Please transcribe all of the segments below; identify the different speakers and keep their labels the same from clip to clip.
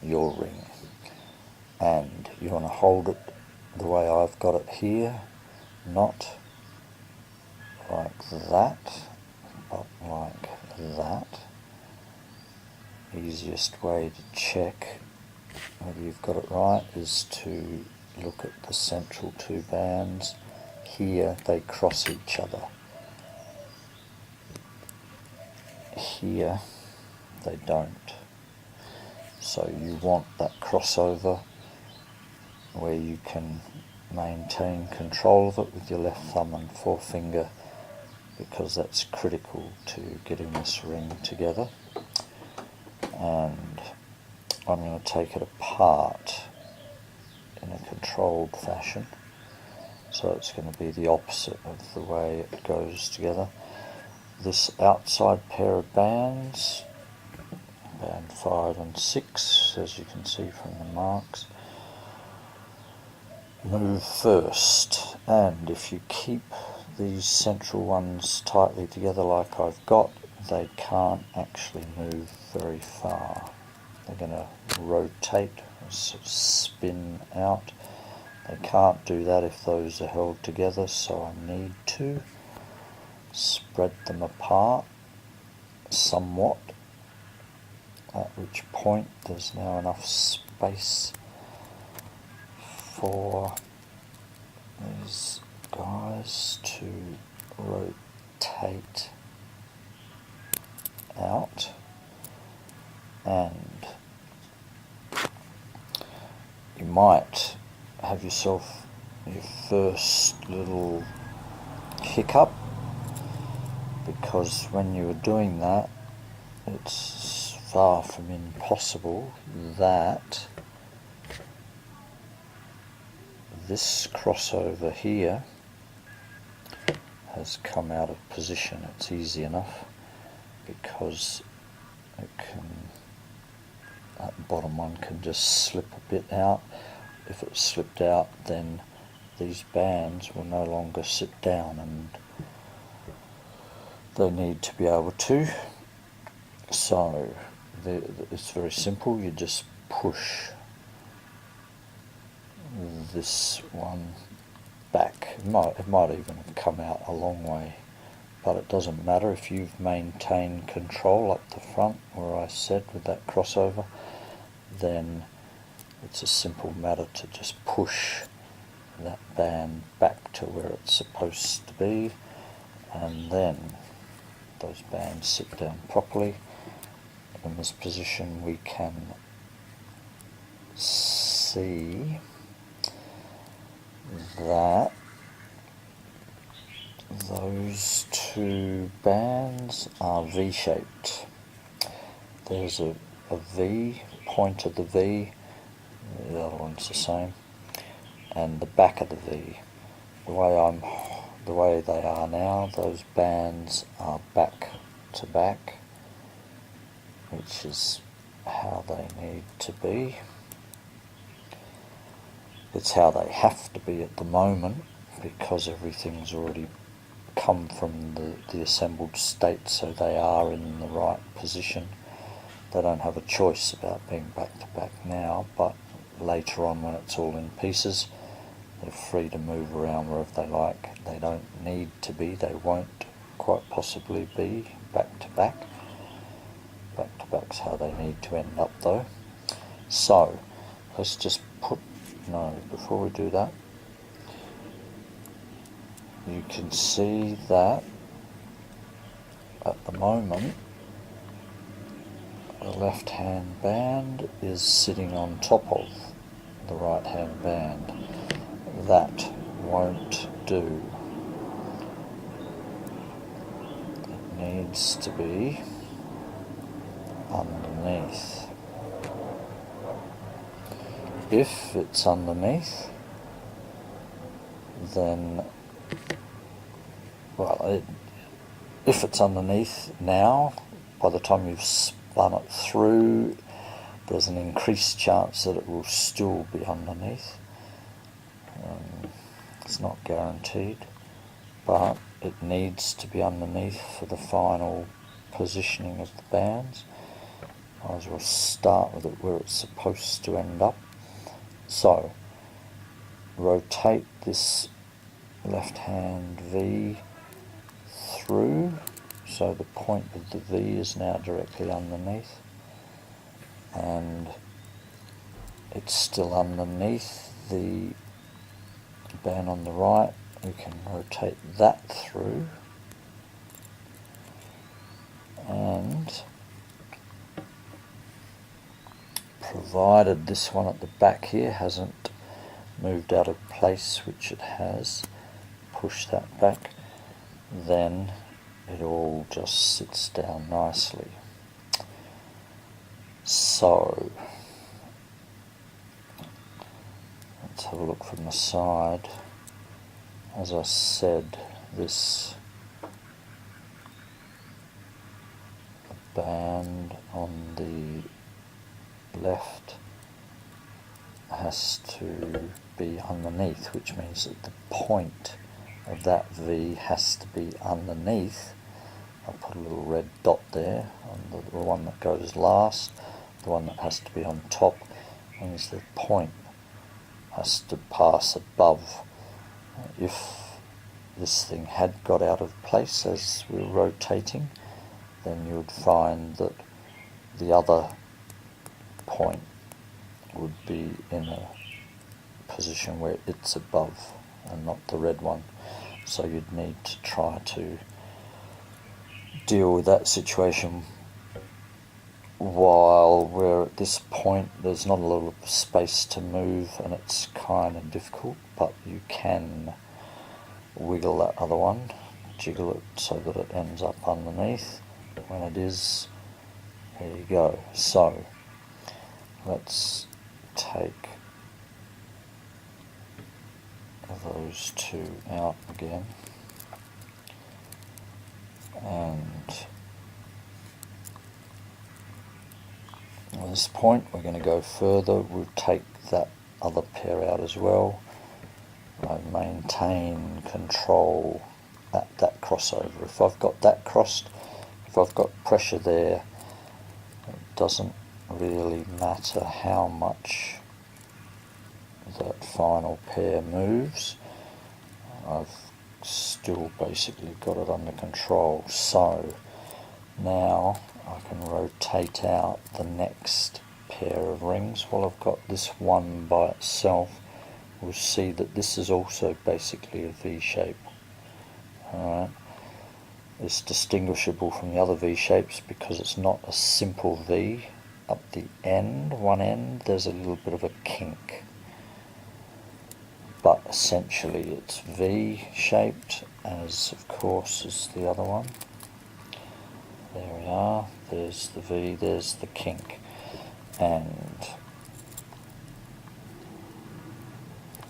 Speaker 1: your ring. And you want to hold it the way I've got it here, not like that, but like that. Easiest way to check whether you've got it right is to look at the central two bands. Here they cross each other. Here they don't. So you want that crossover where you can maintain control of it with your left thumb and forefinger, because that's critical to getting this ring together. And I'm going to take it apart in a controlled fashion, so it's going to be the opposite of the way it goes together. This outside pair of bands, band 5 and 6, as you can see from the marks, move first, and if you keep these central ones tightly together like I've got, they can't actually move very far. They're going to rotate, sort of spin out. They can't do that if those are held together, so I need to spread them apart somewhat, at which point there's now enough space for these guys to rotate out, and you might have yourself your first little hiccup, because when you are doing that, it's far from impossible that this crossover here has come out of position. It's easy enough, because it can, that bottom one can just slip a bit out. If it slipped out, then these bands will no longer sit down, and they need to be able to. So it's very simple. You just push this one back. It might even come out a long way, but it doesn't matter if you've maintained control up the front where I said with that crossover. Then it's a simple matter to just push that band back to where it's supposed to be, and then those bands sit down properly. In this position we can see that those two bands are V-shaped. There's a V, point of the V, the other one's the same, and the back of the V. The way they are now, those bands are back to back, which is how they need to be. It's how they have to be at the moment, because everything's already come from the assembled state, so they are in the right position. They don't have a choice about being back to back now, but later on when it's all in pieces, they're free to move around wherever they like. They don't need to be, they won't quite possibly be back to back. Back to back's how they need to end up though. So let's just before we do that, you can see that at the moment the left hand band is sitting on top of the right hand band. That won't do. It needs to be underneath. If it's underneath, then, if it's underneath now, by the time you've spun it through, there's an increased chance that it will still be underneath. It's not guaranteed, but it needs to be underneath for the final positioning of the bands. Might as well start with it where it's supposed to end up. So rotate this left hand V through, so the point of the V is now directly underneath, and it's still underneath the band on the right. We can rotate that through, and provided this one at the back here hasn't moved out of place, which it has, push that back, then it all just sits down nicely. So let's have a look from the side. As I said, this band on the left has to be underneath, which means that the point of that V has to be underneath. I'll put a little red dot there on the one that goes last. The one that has to be on top means the point has to pass above. If this thing had got out of place as we were rotating, then you would find that the other point would be in a position where it's above and not the red one. So you'd need to try to deal with that situation while we're at this point. There's not a lot of space to move and it's kind of difficult, but you can wiggle that other one, jiggle it so that it ends up underneath. When it is, there you go. So let's take those two out again, and at this point we're going to go further. We'll take that other pair out as well. I maintain control at that crossover. If I've got that crossed, if I've got pressure there, it doesn't really matter how much that final pair moves. I've still basically got it under control. So now I can rotate out the next pair of rings. While I've got this one by itself, we'll see that this is also basically a V shape. Alright, it's distinguishable from the other V shapes because it's not a simple V. Up the end, one end, there's a little bit of a kink, but essentially it's V shaped, as of course is the other one. There we are, there's the V, there's the kink, and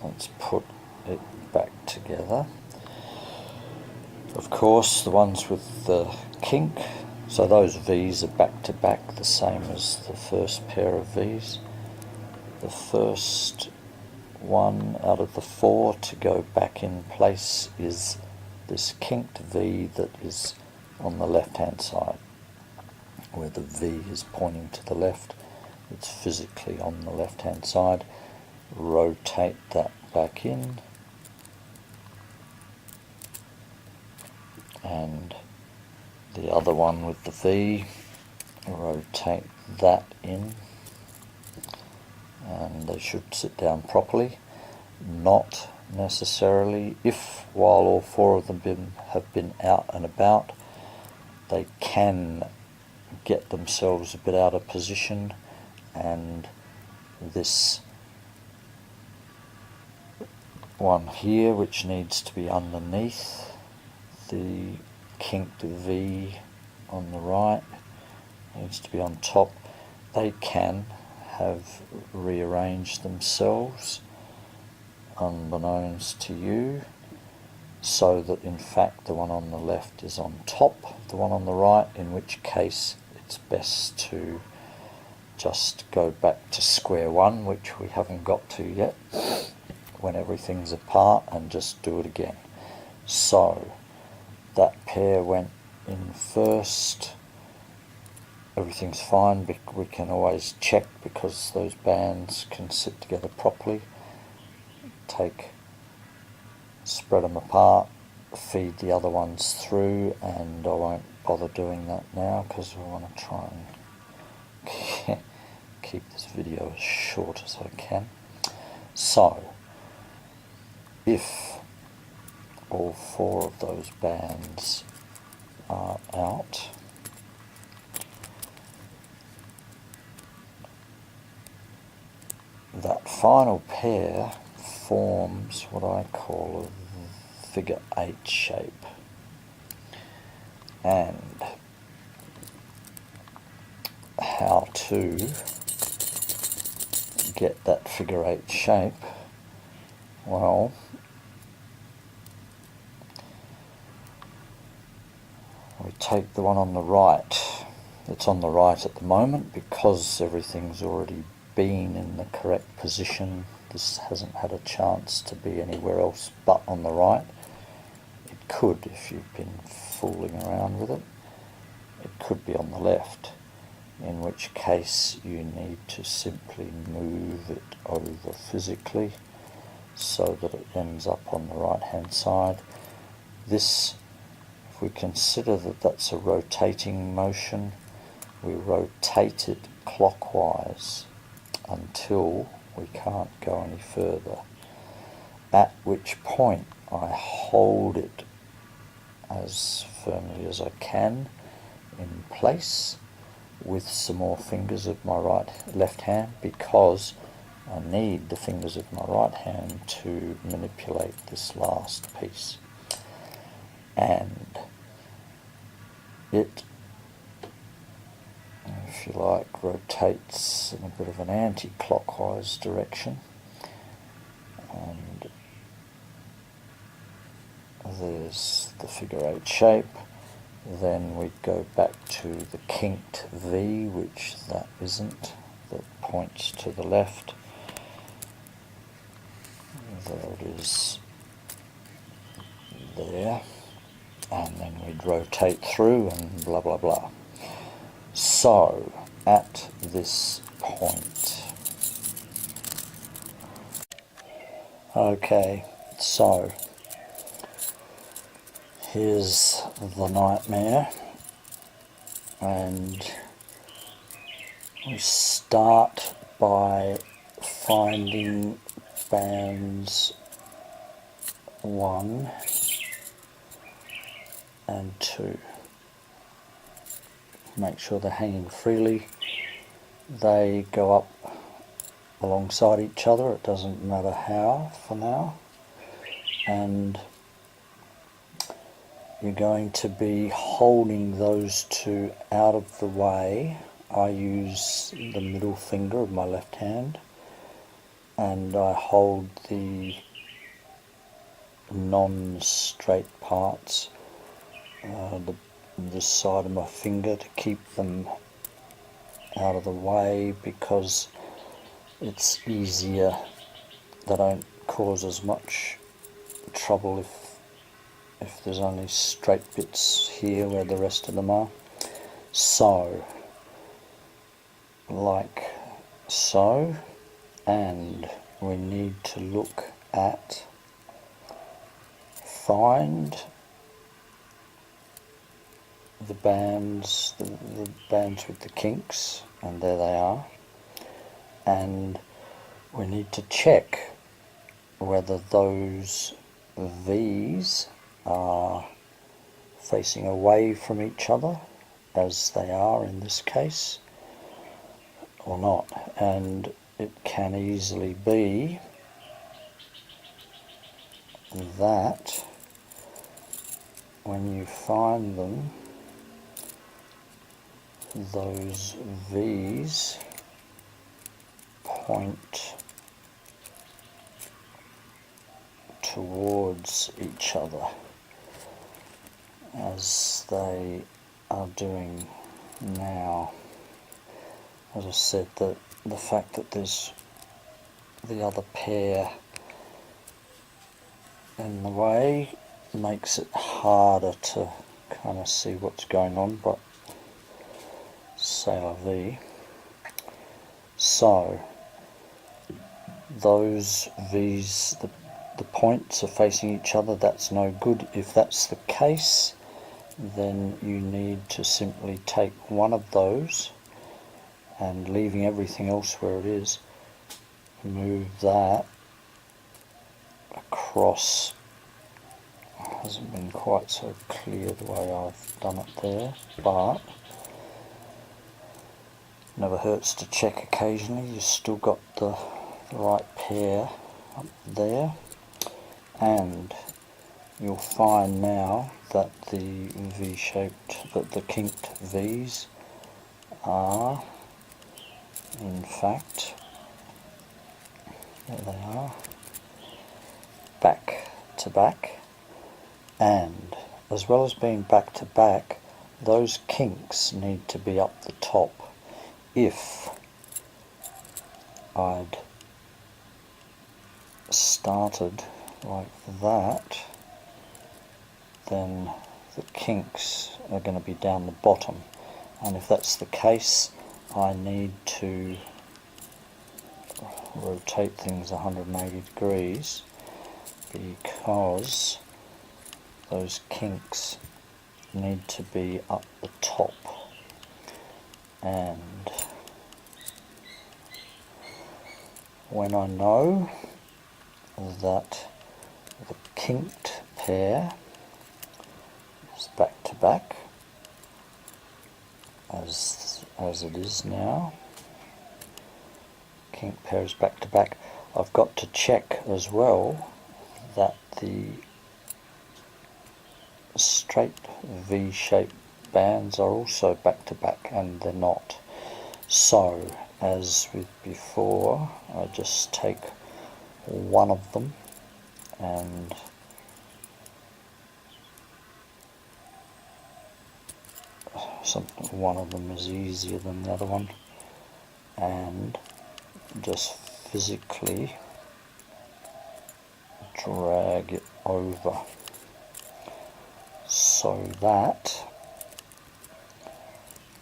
Speaker 1: let's put it back together. Of course, the ones with the kink, so those V's are back to back, the same as the first pair of V's. The first one out of the four to go back in place is this kinked V that is on the left hand side, where the V is pointing to the left. It's physically on the left hand side. Rotate that back in, and the other one with the V, rotate that in, and they should sit down properly. Not necessarily. If while all four of them have been out and about, they can get themselves a bit out of position, and this one here, which needs to be underneath the kinked V on the right, needs to be on top. They can have rearranged themselves unbeknownst to you, so that in fact the one on the left is on top, the one on the right, in which case it's best to just go back to square one, which we haven't got to yet, when everything's apart, and just do it again. So that pair went in first, everything's fine. We can always check because those bands can sit together properly. Spread them apart, feed the other ones through, and I won't bother doing that now because I want to try and keep this video as short as I can. So, if all 4 of those bands are out, that final pair forms what I call a figure 8 shape, and how to get that figure 8 shape, well, we take the one on the right. It's on the right at the moment because everything's already been in the correct position. This hasn't had a chance to be anywhere else but on the right. It could, if you've been fooling around with it, it could be on the left, in which case you need to simply move it over physically so that it ends up on the right hand side. This, if we consider that that's a rotating motion, we rotate it clockwise until we can't go any further, at which point I hold it as firmly as I can in place with some more fingers of my left hand, because I need the fingers of my right hand to manipulate this last piece. And it, if you like, rotates in a bit of an anti-clockwise direction, and there's the figure 8 shape. Then we go back to the kinked V, which that isn't, that points to the left. There it is there, and then we'd rotate through and blah blah blah. So, at this point, okay, so here's the nightmare, and we start by finding bands 1 and 2. Make sure they're hanging freely. They go up alongside each other, it doesn't matter how for now, and you're going to be holding those 2 out of the way. I use the middle finger of my left hand, and I hold the non-straight parts, this side of my finger, to keep them out of the way, because it's easier. They don't cause as much trouble if there's only straight bits here where the rest of them are. So, like so, and we need to look at, find the bands, the bands with the kinks, and there they are, and we need to check whether those V's are facing away from each other, as they are in this case, or not. And it can easily be that when you find them, those V's point towards each other, as they are doing now. As I said, the fact that there's the other pair in the way makes it harder to kind of see what's going on, but so SARV. So those V's, the points are facing each other. That's no good. If that's the case, then you need to simply take one of those and, leaving everything else where it is, move that across. It hasn't been quite so clear the way I've done it there, but never hurts to check occasionally. You've still got the right pair up there, and you'll find now that the V-shaped, that the kinked V's are in fact, there they are, back to back, and as well as being back to back, those kinks need to be up the top. If I'd started like that, then the kinks are going to be down the bottom, and if that's the case, I need to rotate things 180 degrees, because those kinks need to be up the top. And when I know that the kinked pair is back to back, as it is now, kinked pair is back to back, I've got to check as well that the straight V-shaped bands are also back to back, and they're not. So, as with before, I just take one of them and one of them is easier than the other one, and just physically drag it over so that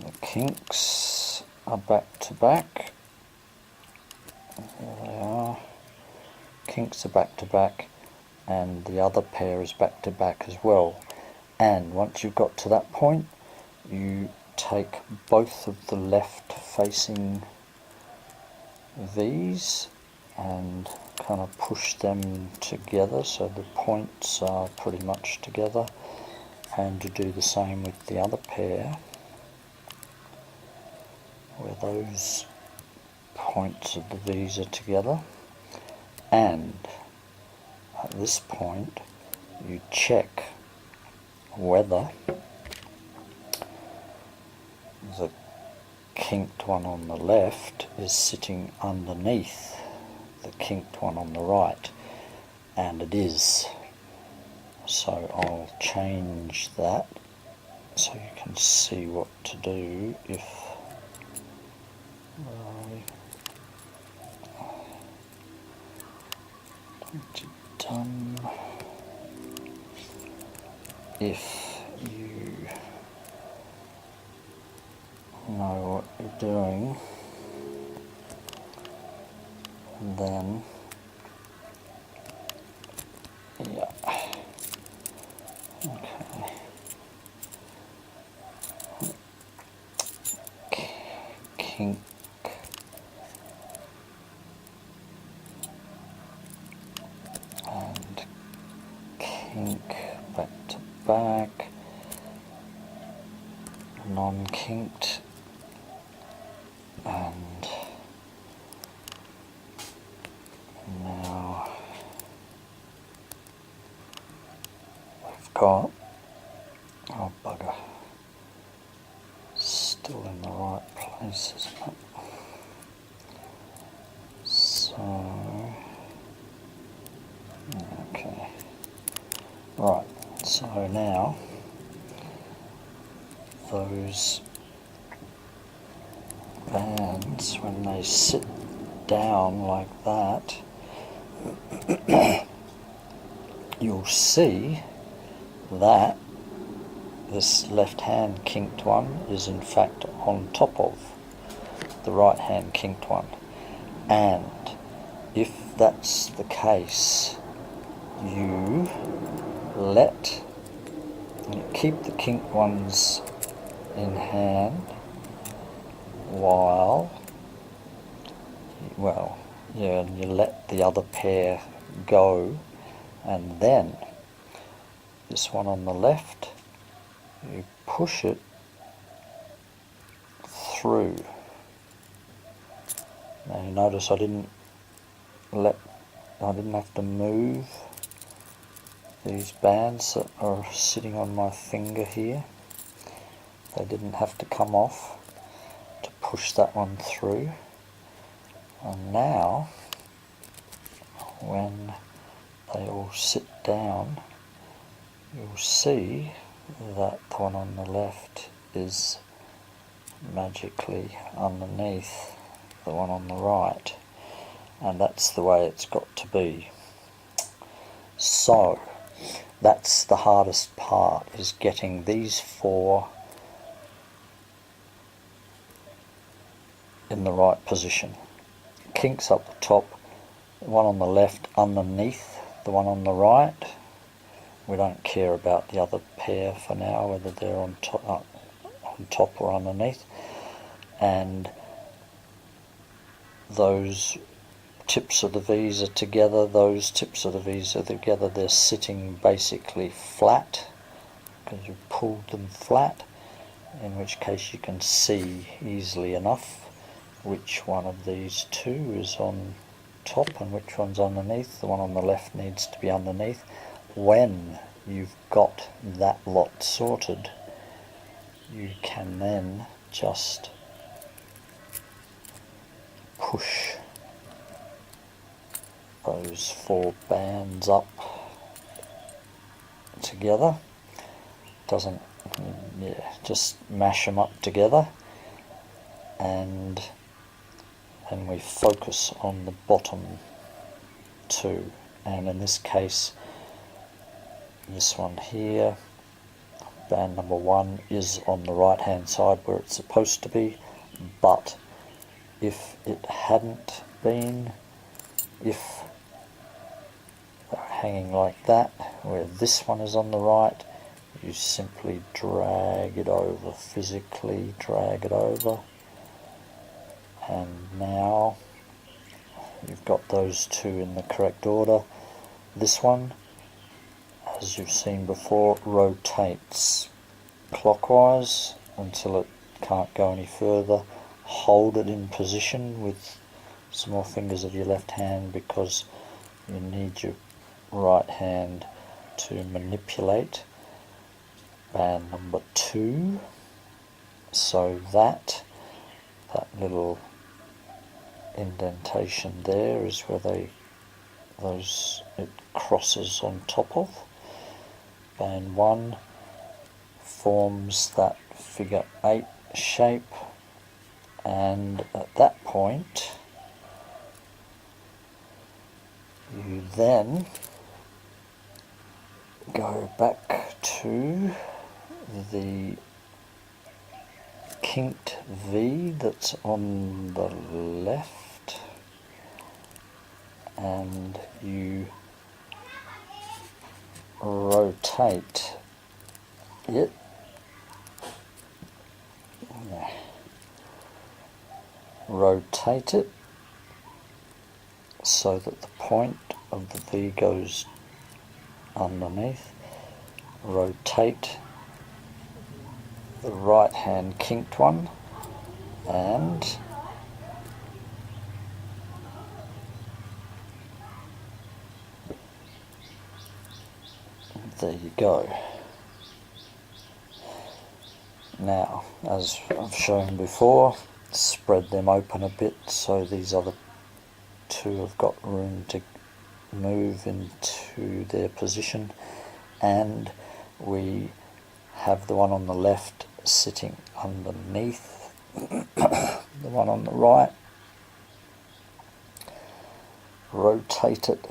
Speaker 1: the kinks are back to back. There they are. Kinks are back to back, and the other pair is back to back as well. And once you've got to that point, you take both of the left facing V's and kind of push them together so the points are pretty much together, and to do the same with the other pair where those points of the V's are together. And at this point you check whether the kinked one on the left is sitting underneath the kinked one on the right, and it is. So I'll change that so you can see what to do if if you know what you're doing, then yeah, okay, kink and kink back to back, non-kinked, and now we've got, oh bugger, still in the right place, isn't it? So, okay, right, so now those bands, when they sit down like that, you'll see that this left hand kinked one is in fact on top of the right hand kinked one. And if that's the case, you keep the kinked ones in hand while, and you let the other pair go, and then this one on the left, you push it through. Now you notice I didn't have to move these bands that are sitting on my finger here. They didn't have to come off to push that one through. And now, when they all sit down, you'll see that the one on the left is magically underneath the one on the right, and that's the way it's got to be. So that's the hardest part, is getting these four in the right position. Kinks up the top, the one on the left underneath the one on the right. We don't care about the other pair for now, whether they're on top or underneath. And those tips of the V's are together, those tips of the V's are together, they're sitting basically flat, because you pulled them flat, in which case you can see easily enough which one of these two is on top and which one's underneath. The one on the left needs to be underneath. When you've got that lot sorted, you can then just push those four bands up together. Just mash them up together, and then we focus on the bottom two. And in this case, this one here, band number 1, is on the right hand side where it's supposed to be. But if it hadn't been, if they're hanging like that, where this one is on the right, you simply drag it over, physically drag it over, and now you've got those two in the correct order. This one, as you've seen before, rotates clockwise until it can't go any further. Hold it in position with some more fingers of your left hand, because you need your right hand to manipulate band number 2, so that little indentation there is where it crosses on top of. Band 1 forms that figure 8 shape, and at that point you then go back to the kinked V that's on the left, and you rotate it so that the point of the V goes underneath. Rotate the right hand kinked one, and there you go. Now, as I've shown before, spread them open a bit so these other two have got room to move into their position, and we have the one on the left sitting underneath the one on the right. Rotate it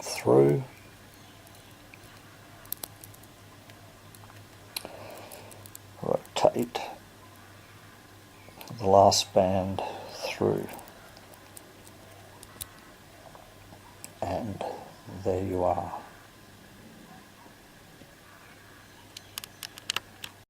Speaker 1: through, pass band through, and there you are.